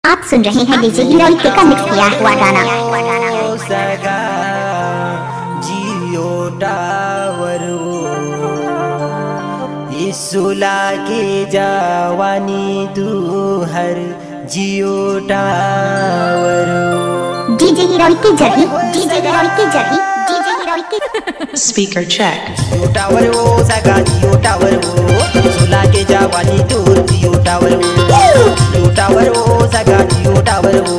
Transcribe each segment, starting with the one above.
आप सुन रहे हैं डीजे हीरोइक का मिक्स किया हुआ गाना। जियो टावर इसुला के जवानी तू हर जियो टावर डीजे हीरोइक की जगी, डीजे हीरोइक की जगी, डीजे हीरोइक की स्पीकर चेक। जियो टावर वो सगा जियो टावर वो इसुला के जवानी तू जियो टावर वो जियो टावर वो सगा जियो टावर वो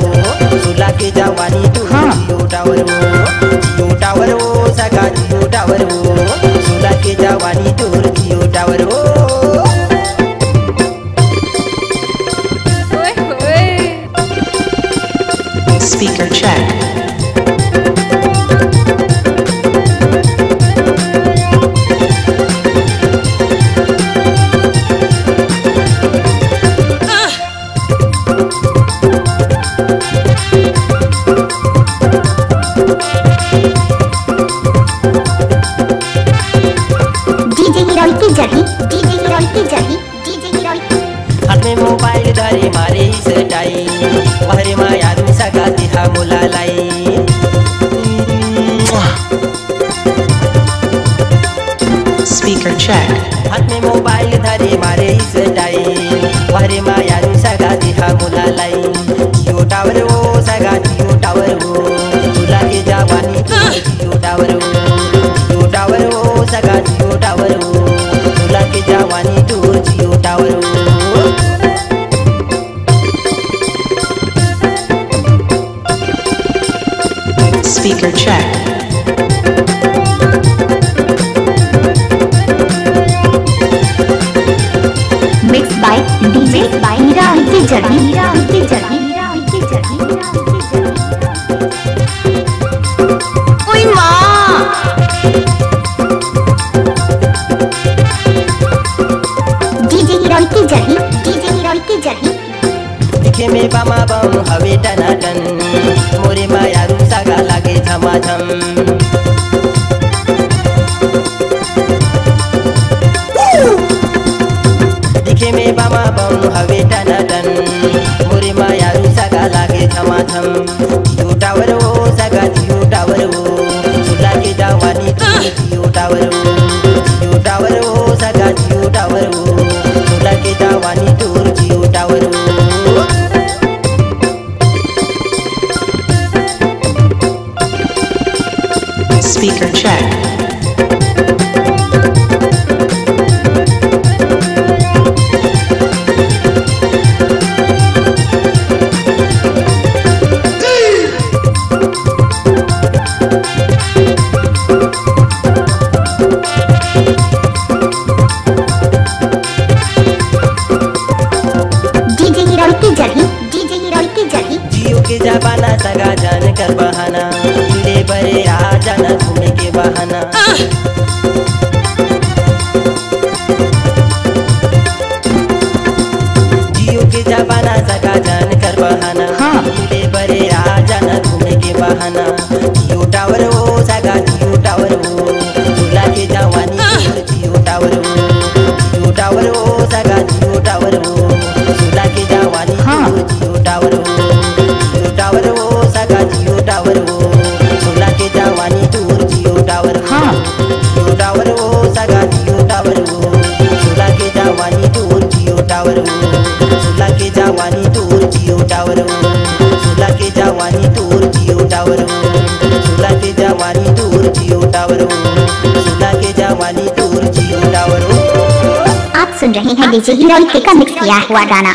इसुला के जवानी तू जियो टावर वो जियो टावर वो सगा जियो टावर वो इसुला के जवानी तू जियो टावर वो स्पीकर चेक। हाथ में मोबाइल धरे मारे सटाई वहरे माया सगा दिहा मुलालाई स्पीकर चेक। हाथ में मोबाइल धरे मारे सटाई वहरे माया सगा दिहा मुलालाई जियो टावर वो सगा जियो टावर वो झूला के जवानी जियो टावर वो जियो टावर वो सगा जियो टावर वो झूला के जवानी दूर जियो टावर वो speaker check. Mix by DJ by heroic की जगी, हीरोइक की जगी, हीरोइक की जगी, ओए मां डीजे हीरोइक की जगी, डीजे हीरोइक की जगी दिखे में बामा बम हवे टनाटन मोरे माया सगा लागे झमाझम दिखे में बामा बम हवे टनाटन मोरे माया सगा लागे झमाझम जियो टावर वो सगा जियो टावर वो झूला के जवानी जियो टावर वो जियो टावर वो सगा जियो टावर वो झूला के जवानी दूर जियो टावर वो स्पीकर चेक। डीजे हीरोइक की जगी, डीजे हीरोइक की जगी जियो के जबाना सगा जान कर बहाना ले बरे आ जाना घूमे के बहाना जियो के जबाना सगा जान कर बहाना ले बरे आ जाना घूमे के बहाना जियो टावर वो सगा जियो टावर वो झूला के जवानी जियो टावर वो जियो टावर वो सगा जियो टावर वो झूला के जवानी जियो टावर वो जियो टावर वो सगा जियो टावर वो झूला के जवानी दूर जियो टावर वो जियो टावर वो सगा जियो टावर वो झूला के जवानी दूर जियो टावर वो झूला के जवानी दूर जियो टावर वो झूला के जवानी दूर जियो टावर वो झूला के जवानी दूर जियो टावर वो झूला के जवानी दूर जियो टावर वो आप सुन रहे हैं डीजे हीरोइक का मिक्स किया हुआ गाना।